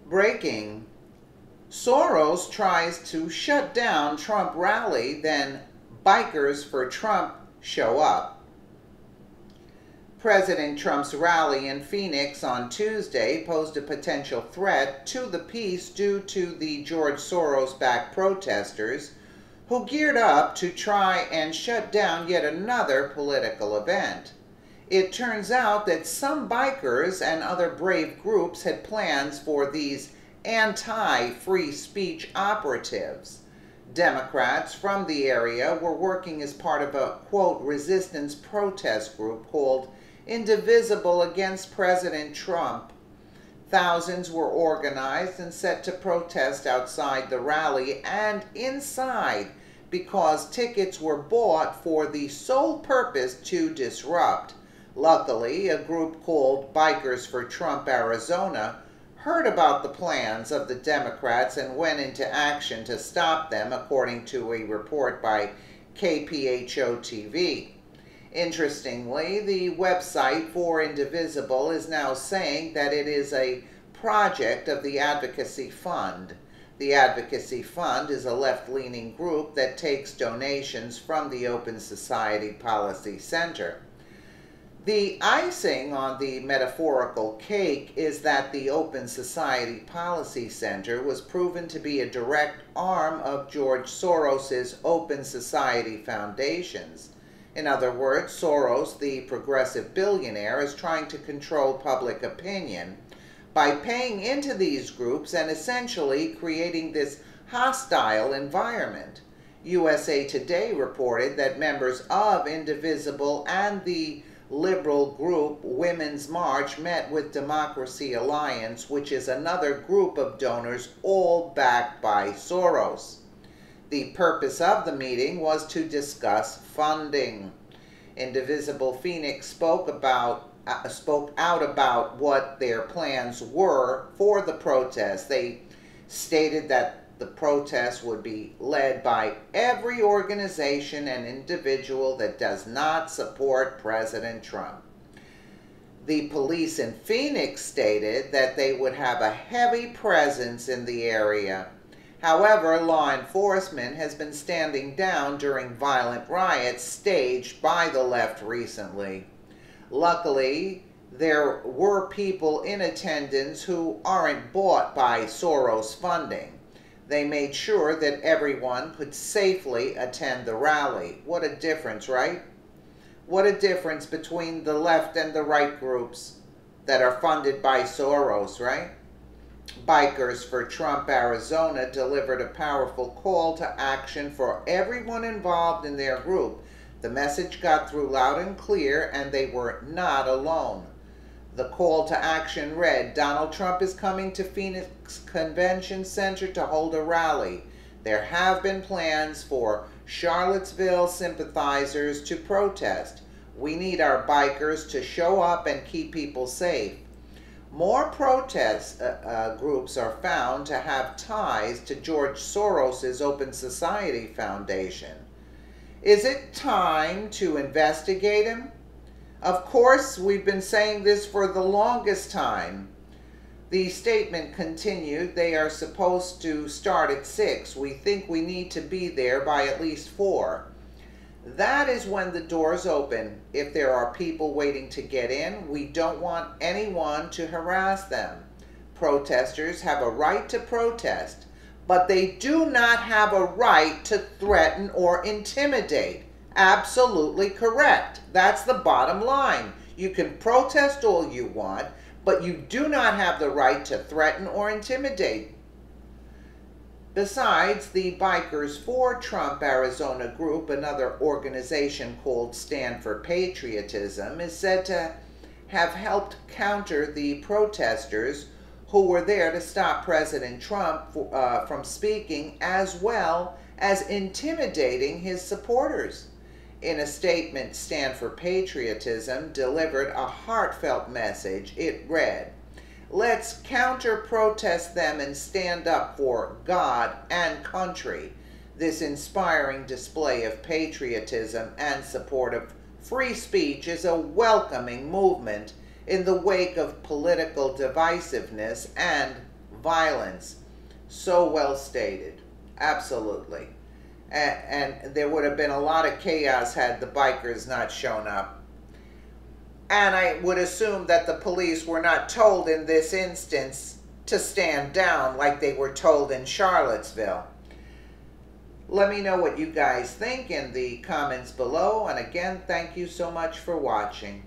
Breaking. Soros tries to shut down Trump rally, then bikers for Trump show up. President Trump's rally in Phoenix on Tuesday posed a potential threat to the peace due to the George Soros-backed protesters who geared up to try and shut down yet another political event. It turns out that some bikers and other brave groups had plans for these anti-free speech operatives. Democrats from the area were working as part of a, quote, resistance protest group called Indivisible Against President Trump. Thousands were organized and set to protest outside the rally and inside because tickets were bought for the sole purpose to disrupt. Luckily, a group called Bikers for Trump Arizona heard about the plans of the Democrats and went into action to stop them, according to a report by KPHO-TV. Interestingly, the website for Indivisible is now saying that it is a project of the Advocacy Fund. The Advocacy Fund is a left-leaning group that takes donations from the Open Society Policy Center. The icing on the metaphorical cake is that the Open Society Policy Center was proven to be a direct arm of George Soros's Open Society Foundations. In other words, Soros, the progressive billionaire, is trying to control public opinion by paying into these groups and essentially creating this hostile environment. USA Today reported that members of Indivisible and the liberal group Women's March met with Democracy Alliance, which is another group of donors all backed by Soros. The purpose of the meeting was to discuss funding. Indivisible Phoenix spoke out about what their plans were for the protest. They stated that the protest would be led by every organization and individual that does not support President Trump. The police in Phoenix stated that they would have a heavy presence in the area. However, law enforcement has been standing down during violent riots staged by the left recently. Luckily, there were people in attendance who aren't bought by Soros funding. They made sure that everyone could safely attend the rally. What a difference, right? What a difference between the left and the right groups that are funded by Soros, right? Bikers for Trump Arizona delivered a powerful call to action for everyone involved in their group. The message got through loud and clear, and they were not alone. The call to action read, Donald Trump is coming to Phoenix Convention Center to hold a rally. There have been plans for Charlottesville sympathizers to protest. We need our bikers to show up and keep people safe. More protest groups are found to have ties to George Soros's Open Society Foundation. Is it time to investigate him? Of course, we've been saying this for the longest time. The statement continued, they are supposed to start at 6. We think we need to be there by at least 4. That is when the doors open. If there are people waiting to get in, we don't want anyone to harass them. Protesters have a right to protest, but they do not have a right to threaten or intimidate. Absolutely correct. That's the bottom line. You can protest all you want, but you do not have the right to threaten or intimidate. Besides, the Bikers for Trump Arizona group, another organization called Stand for Patriotism, is said to have helped counter the protesters who were there to stop President Trump from speaking, as well as intimidating his supporters. In a statement, Stand for Patriotism delivered a heartfelt message. It read, let's counter-protest them and stand up for God and country. This inspiring display of patriotism and support of free speech is a welcoming movement in the wake of political divisiveness and violence. So well stated. Absolutely. And there would have been a lot of chaos had the bikers not shown up. And I would assume that the police were not told in this instance to stand down like they were told in Charlottesville. Let me know what you guys think in the comments below. And again, thank you so much for watching.